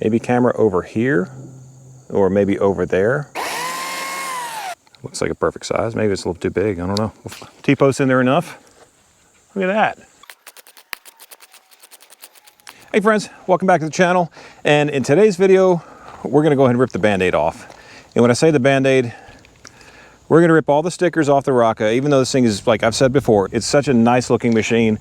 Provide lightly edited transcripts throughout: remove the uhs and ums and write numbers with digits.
Maybe camera over here, or maybe over there. Looks like a perfect size. Maybe it's a little too big, I don't know. T-post in there enough. Look at that. Hey friends, welcome back to the channel. And in today's video, we're gonna go ahead and rip the Band-Aid off. And when I say the Band-Aid, we're gonna rip all the stickers off the Racka, even though this thing is, like I've said before, it's such a nice looking machine,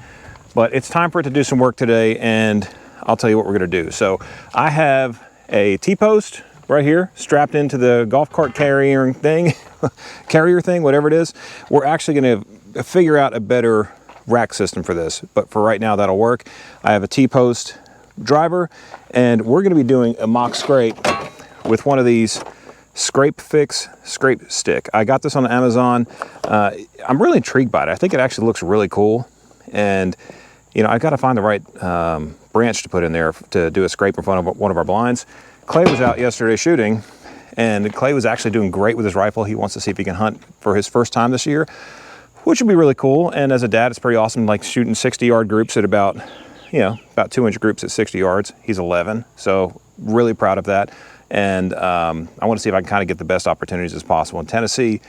but it's time for it to do some work today, and I'll tell you what we're gonna do. So I have a T-post right here, strapped into the golf cart carrier thing, whatever it is. We're actually gonna figure out a better rack system for this, but for right now, that'll work. I have a T-post driver, and we're gonna be doing a mock scrape with one of these ScrapeFix ScrapeStick. I got this on Amazon. I'm really intrigued by it. I think it actually looks really cool, and you know, I got to find the right branch to put in there to do a scrape in front of one of our blinds. Clay was out yesterday shooting, and Clay was actually doing great with his rifle. He wants to see if he can hunt for his first time this year, which would be really cool. And as a dad, it's pretty awesome, like shooting 60-yard groups at about 2-inch groups at 60 yards. He's 11, so really proud of that. And I want to see if I can kind of get the best opportunities as possible. In Tennessee,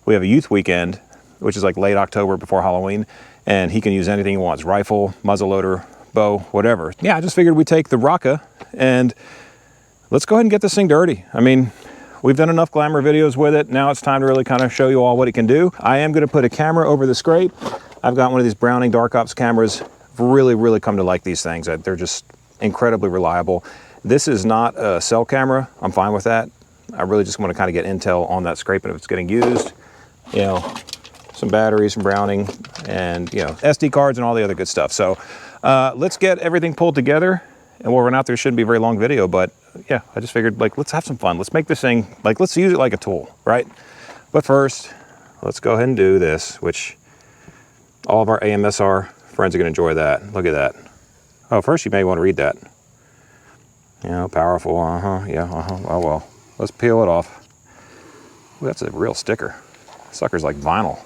we have a youth weekend, which is like late October before Halloween, and he can use anything he wants, rifle, muzzleloader, bow, whatever. Yeah, I just figured we'd take the Racka and let's go ahead and get this thing dirty. I mean, we've done enough glamour videos with it. Now it's time to really kind of show you all what it can do. I am going to put a camera over the scrape. I've got one of these Browning Dark Ops cameras. I've really come to like these things. They're just incredibly reliable. This is not a cell camera. I'm fine with that. I really just want to kind of get intel on that scrape and if it's getting used. You know, some batteries from Browning and, you know, SD cards and all the other good stuff. So let's get everything pulled together, and we'll run out there. It shouldn't be a very long video, but yeah, I just figured, like, let's have some fun. Let's make this thing, like, let's use it like a tool, right? But first, let's go ahead and do this, which all of our AMSR friends are going to enjoy that. Look at that. Oh, first you may want to read that. You know, powerful, oh well. Let's peel it off. Ooh, that's a real sticker. Sucker's like vinyl.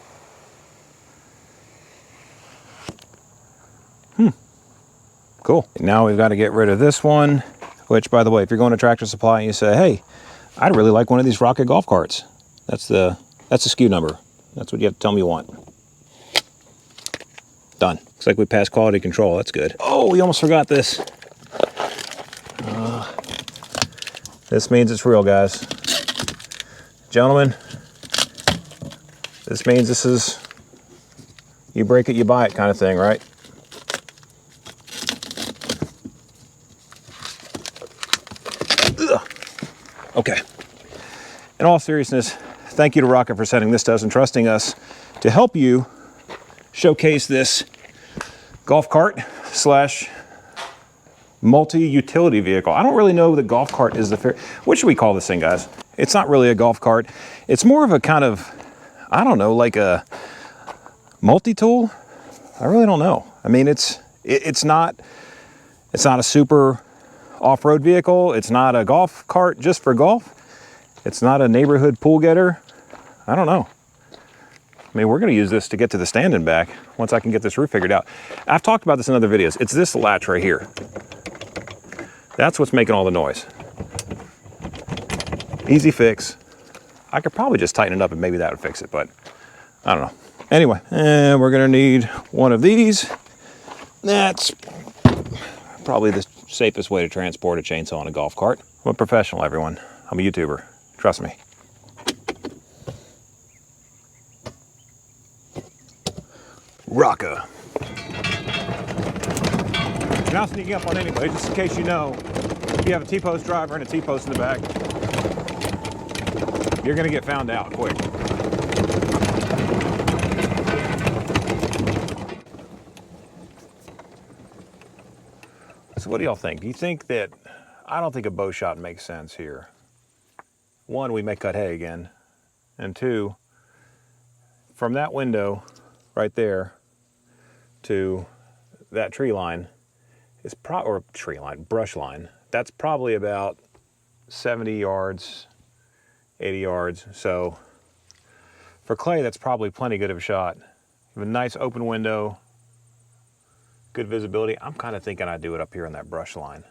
Cool. Now we've got to get rid of this one, which, by the way, if you're going to Tractor Supply and you say, hey, I'd really like one of these Racka golf carts, that's the SKU number. That's what you have to tell me you want. Done. Looks like we passed quality control. That's good. Oh, we almost forgot this. This means it's real, guys. Gentlemen, this means this is, you break it, you buy it kind of thing, right? Ugh. Okay. In all seriousness, thank you to Racka for sending this to us and trusting us to help you showcase this golf cart slash multi-utility vehicle. I don't really know that golf cart is the fair. What should we call this thing, guys? It's not really a golf cart. It's more of a kind of, I don't know, like a multi-tool. I really don't know. I mean, it's not a super off-road vehicle. It's not a golf cart just for golf. It's not a neighborhood pool getter. I don't know. I mean, we're going to use this to get to the stand and back once I can get this roof figured out. I've talked about this in other videos. It's this latch right here. That's what's making all the noise. Easy fix. I could probably just tighten it up and maybe that would fix it, but I don't know. Anyway, and we're gonna need one of these. That's probably the safest way to transport a chainsaw in a golf cart. I'm a professional, everyone. I'm a YouTuber. Trust me. Racka. You're not sneaking up on anybody, just in case you know, if you have a T-post driver and a T-post in the back, you're gonna get found out quick. So what do y'all think? Do you think that, I don't think a bow shot makes sense here. One, we may cut hay again. And two, from that window right there to that tree line, it's or tree line, brush line, that's probably about 70 yards, 80 yards. So for clay, that's probably plenty good of a shot. You have a nice open window, good visibility. I'm kind of thinking I'd do it up here on that brush line.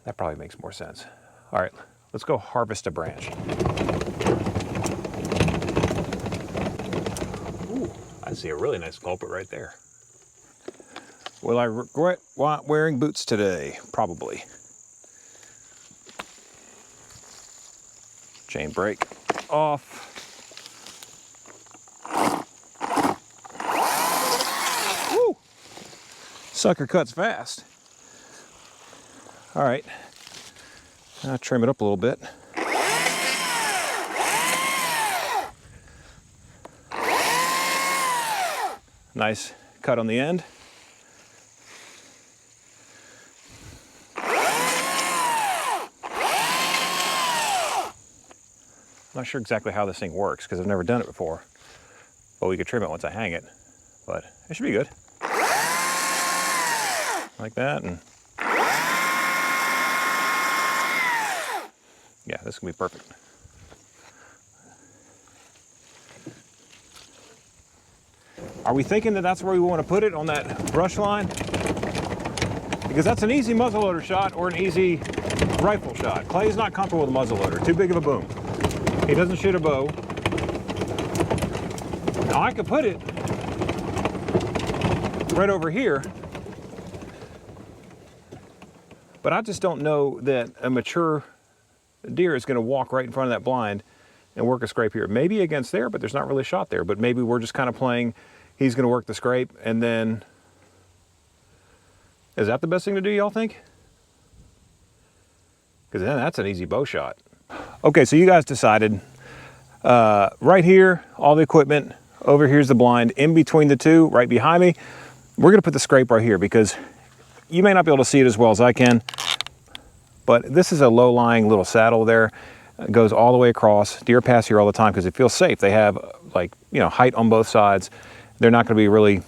That probably makes more sense. All right, let's go harvest a branch. Ooh, I see a really nice culprit right there. Will I regret wearing boots today? Probably. Chain brake off. Woo! Sucker cuts fast. All right, I'll trim it up a little bit. Nice cut on the end. I'm not sure exactly how this thing works because I've never done it before, but we could trim it once I hang it, but it should be good. Like that, and yeah, this can be perfect. Are we thinking that that's where we want to put it, on that brush line? Because that's an easy muzzleloader shot or an easy rifle shot. Clay's not comfortable with a muzzleloader, too big of a boom. He doesn't shoot a bow. Now I could put it right over here, but I just don't know that a mature deer is going to walk right in front of that blind and work a scrape here. Maybe against there, but there's not really a shot there. But maybe we're just kind of playing, he's going to work the scrape, and then, is that the best thing to do, y'all think? Because then that's an easy bow shot. Okay, so you guys decided. Right here, all the equipment. Over here's the blind. In between the two, right behind me, we're going to put the scrape right here because you may not be able to see it as well as I can. But this is a low-lying little saddle there. It goes all the way across. Deer pass here all the time because it feels safe. They have, like, you know, height on both sides. They're not going to be really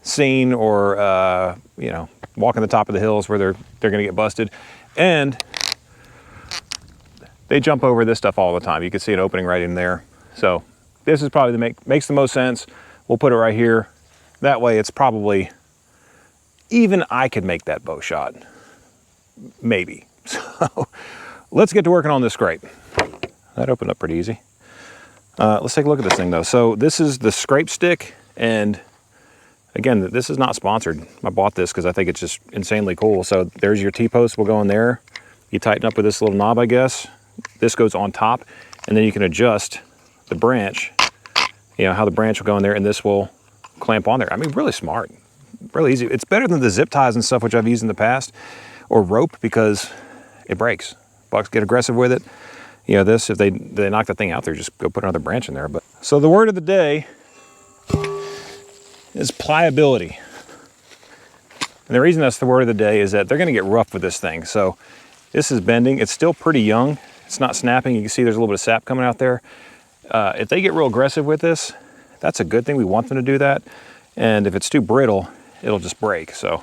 seen or, you know, walking the top of the hills where they're going to get busted. And they jump over this stuff all the time. You can see it opening right in there. So this is probably makes the most sense. We'll put it right here. That way it's probably, even I could make that bow shot. Maybe. So let's get to working on this scrape. That opened up pretty easy. Let's take a look at this thing though. So this is the ScrapeStick, and again, this is not sponsored. I bought this because I think it's just insanely cool. So there's your T-post will go in there. You tighten up with this little knob, I guess. This goes on top, and then you can adjust the branch, you know, how the branch will go in there, and this will clamp on there. I mean, really smart, really easy. It's better than the zip ties and stuff, which I've used in the past, or rope, because it breaks. Bucks get aggressive with it. You know, this, if they knock the thing out there, just go put another branch in there. But so the word of the day is pliability. And the reason that's the word of the day is that they're going to get rough with this thing. So this is bending. It's still pretty young. It's not snapping. You can see there's a little bit of sap coming out there. If they get real aggressive with this, that's a good thing. We want them to do that. And if it's too brittle, it'll just break. So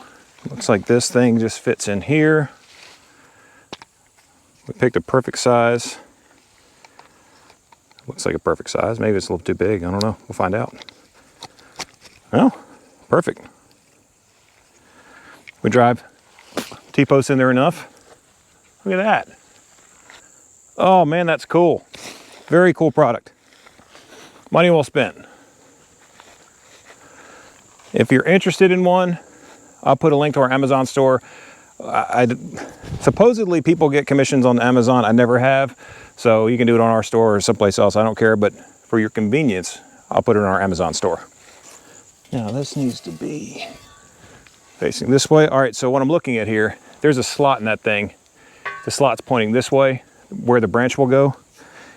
looks like this thing just fits in here. We picked a perfect size. Looks like a perfect size. Maybe it's a little too big. I don't know. We'll find out. Well, perfect. We drive T-posts in there enough. Look at that. Oh man, that's cool. Very cool product. Money well spent. If you're interested in one, I'll put a link to our Amazon store. Supposedly people get commissions on Amazon. I never have. So you can do it on our store or someplace else. I don't care. But for your convenience, I'll put it in our Amazon store. Now this needs to be facing this way. All right, so what I'm looking at here, there's a slot in that thing. The slot's pointing this way, where the branch will go.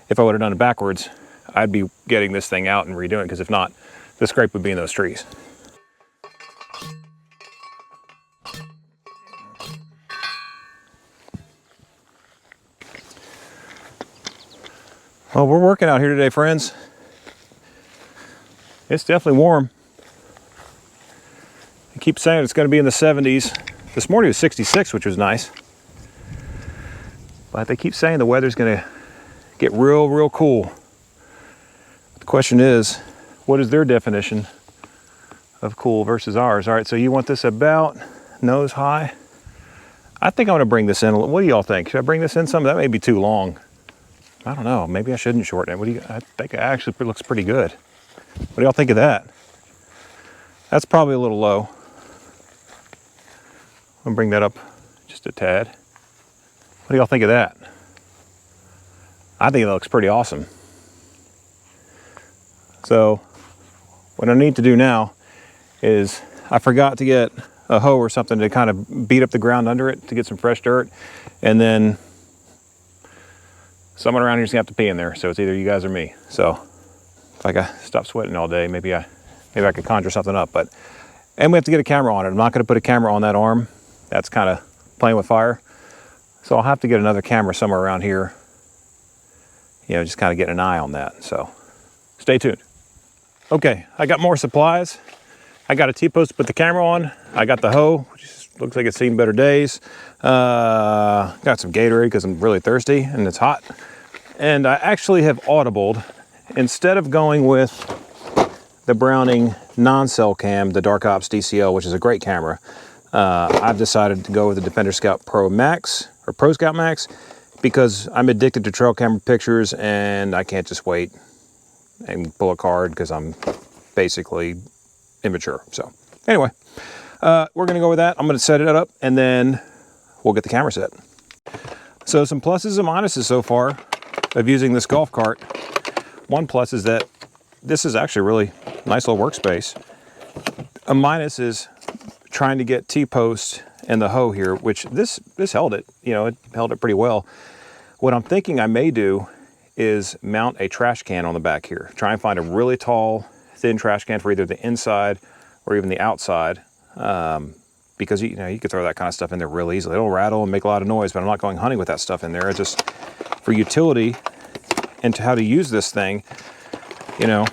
If I would have done it backwards, I'd be getting this thing out and redoing it, because if not, the scrape would be in those trees. Well, we're working out here today, friends. It's definitely warm. I keep saying it's going to be in the 70s. This morning was 66, which was nice. But they keep saying the weather's going to get real, real cool. The question is, what is their definition of cool versus ours? All right, so you want this about nose high. I think I'm gonna bring this in a little. What do y'all think? Should I bring this in some? That may be too long. I don't know, maybe I shouldn't shorten it. What do you, I think it actually looks pretty good. What do y'all think of that? That's probably a little low. I'm gonna bring that up just a tad. What do y'all think of that? I think it looks pretty awesome. So what I need to do now is, I forgot to get a hoe or something to kind of beat up the ground under it to get some fresh dirt, and then someone around here's gonna have to pee in there, so it's either you guys or me. So if I can stop sweating all day, maybe I could conjure something up. But and we have to get a camera on it. I'm not gonna put a camera on that arm. That's kind of playing with fire. So I'll have to get another camera somewhere around here. You know, just kind of getting an eye on that. So stay tuned. Okay, I got more supplies. I got a T-post to put the camera on. I got the hoe, which looks like it's seen better days. Got some Gatorade because I'm really thirsty and it's hot. And I actually have audibled. Instead of going with the Browning non-cell cam, the Dark Ops DCL, which is a great camera, I've decided to go with the Defender Scout Pro Max, or Pro Scout Max, because I'm addicted to trail camera pictures and I can't just wait and pull a card because I'm basically immature. So anyway, we're gonna go with that. I'm gonna set it up and then we'll get the camera set. So some pluses and minuses so far of using this golf cart. One plus is that this is actually a really nice little workspace. A minus is trying to get T-post and the hoe here, which this held it, you know, it held it pretty well. What I'm thinking I may do is mount a trash can on the back here. Try and find a really tall, thin trash can for either the inside or even the outside, because you know you could throw that kind of stuff in there real easily. It'll rattle and make a lot of noise, but I'm not going hunting with that stuff in there. It's just for utility and to how to use this thing. You know,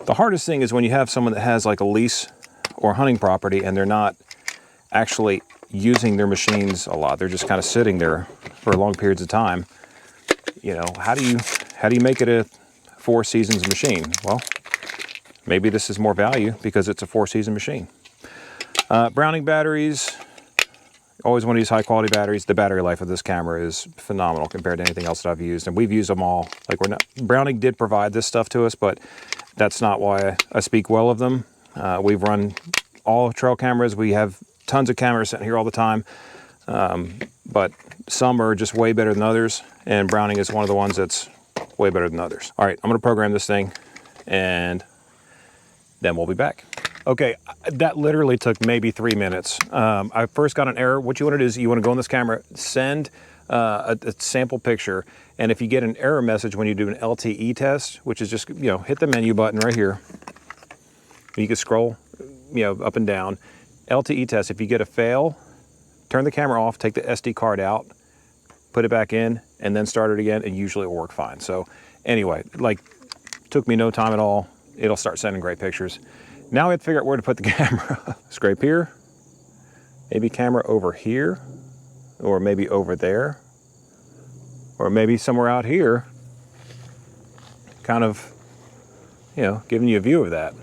the hardest thing is when you have someone that has like a lease or hunting property and they're not actually using their machines a lot. They're just kind of sitting there for long periods of time. You know, how do you make it a 4 seasons machine? Well, maybe this is more value because it's a 4-season machine. Browning batteries, always want to use high quality batteries. The battery life of this camera is phenomenal compared to anything else that I've used, and we've used them all. Like Browning did provide this stuff to us, but that's not why I speak well of them. We've run all trail cameras. We have tons of cameras sitting here all the time, but some are just way better than others, and Browning is one of the ones that's way better than others. All right, I'm gonna program this thing and then we'll be back. Okay, that literally took maybe 3 minutes. I first got an error. What you want to do is you want to go on this camera, send a sample picture, and if you get an error message when you do an LTE test, which is just, you know, hit the menu button right here. You can scroll, you know, up and down. LTE test, if you get a fail, turn the camera off, take the SD card out, put it back in, and then start it again, and usually it will work fine. So anyway, like, took me no time at all. It'll start sending great pictures. Now we have to figure out where to put the camera. Scrape here, maybe camera over here, or maybe over there, or maybe somewhere out here, kind of, you know, giving you a view of that.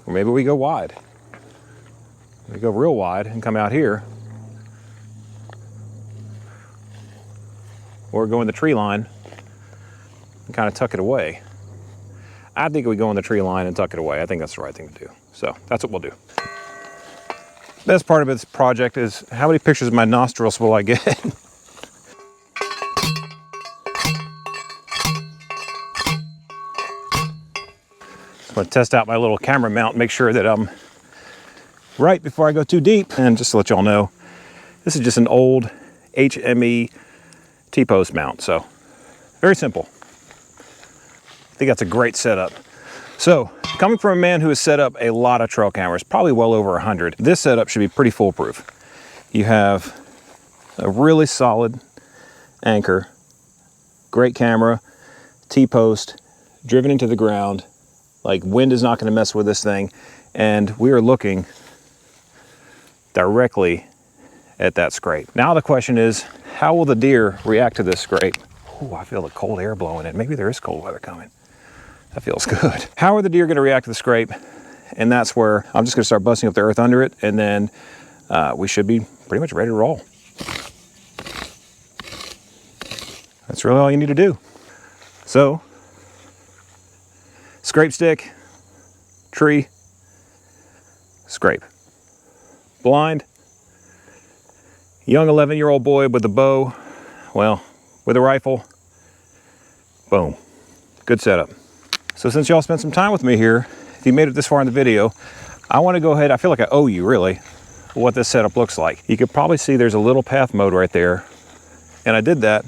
Or maybe we go wide. We go real wide and come out here, or go in the tree line and kind of tuck it away. I think we go in the tree line and tuck it away. I think that's the right thing to do. So that's what we'll do. Best part of this project is how many pictures of my nostrils will I get? I'm going to test out my little camera mount, make sure that I'm right before I go too deep. And just to let y'all know, this is just an old HME T-post mount. So very simple. I think that's a great setup. So, coming from a man who has set up a lot of trail cameras, probably well over 100, this setup should be pretty foolproof. You have a really solid anchor, great camera, T-post, driven into the ground, like wind is not going to mess with this thing, and we are looking directly at that scrape. Now the question is, how will the deer react to this scrape? Ooh, I feel the cold air blowing in. Maybe there is cold weather coming. That feels good. How are the deer going to react to the scrape? and that's where I'm just gonna start busting up the earth under it, and then we should be pretty much ready to roll. That's really all you need to do. So, scrape stick, tree, scrape. Blind, young 11-year-old boy with a bow, well, with a rifle, boom, good setup. So since y'all spent some time with me here, if you made it this far in the video, I want to go ahead, I feel like I owe you really, what this setup looks like. You could probably see there's a little path mode right there, and I did that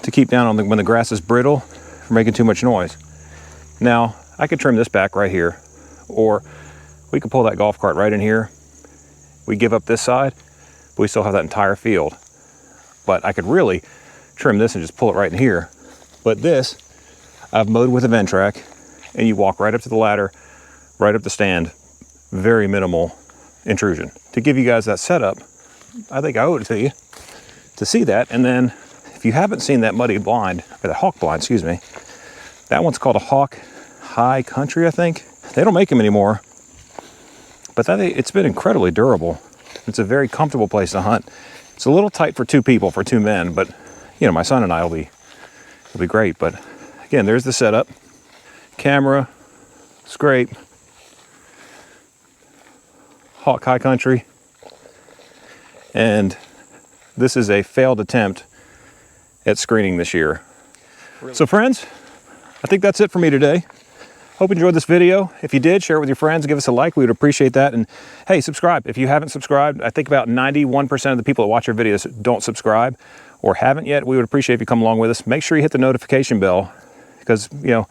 to keep down on when the grass is brittle from making too much noise. Now, I could trim this back right here, or we could pull that golf cart right in here. We give up this side, but we still have that entire field. But I could really trim this and just pull it right in here. But this, I've mowed with a Ventrac, and you walk right up to the ladder, right up the stand. Very minimal intrusion. To give you guys that setup, I think I owe it to you to see that. And then if you haven't seen that muddy blind, or the hawk blind, excuse me, that one's called a Hawk High Country, I think. They don't make them anymore, but it's been incredibly durable. It's a very comfortable place to hunt. It's a little tight for two people, for two men, but you know, my son and I will be great. But again, there's the setup. Camera, scrape, Hawk High Country, and this is a failed attempt at screening this year. Really? So friends, I think that's it for me today. Hope you enjoyed this video. If you did, share it with your friends, give us a like, we would appreciate that. And hey, subscribe. If you haven't subscribed, I think about 91% of the people that watch our videos don't subscribe or haven't yet. We would appreciate if you come along with us. Make sure you hit the notification bell, because you know,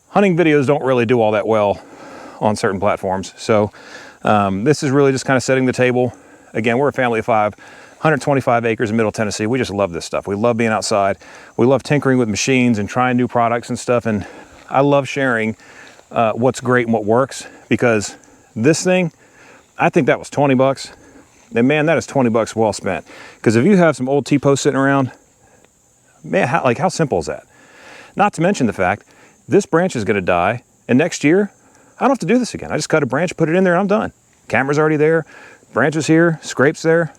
hunting videos don't really do all that well on certain platforms. So this is really just kind of setting the table. Again, we're a family of 5, 125 acres in Middle Tennessee. We just love this stuff. We love being outside. We love tinkering with machines and trying new products and stuff. And I love sharing what's great and what works, because this thing, I think that was 20 bucks. And man, that is 20 bucks well spent. Because if you have some old T-posts sitting around, man, how simple is that? Not to mention the fact, this branch is gonna die, and next year, I don't have to do this again. I just cut a branch, put it in there, and I'm done. Camera's already there, branch is here, scrape's there.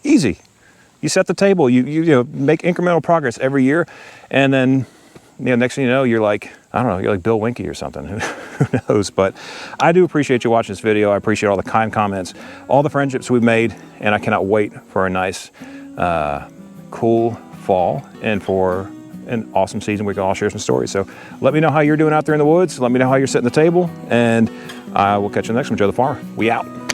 Easy. You set the table, you know, make incremental progress every year, and then you know, next thing you know, you're like, I don't know, you're like Bill Winke or something. Who knows? But I do appreciate you watching this video. I appreciate all the kind comments, all the friendships we've made, and I cannot wait for a nice, cool fall and for an awesome season. We can all share some stories. So let me know how you're doing out there in the woods. Let me know how you're setting the table, and I will catch you next one. Joe the Farmer. We out.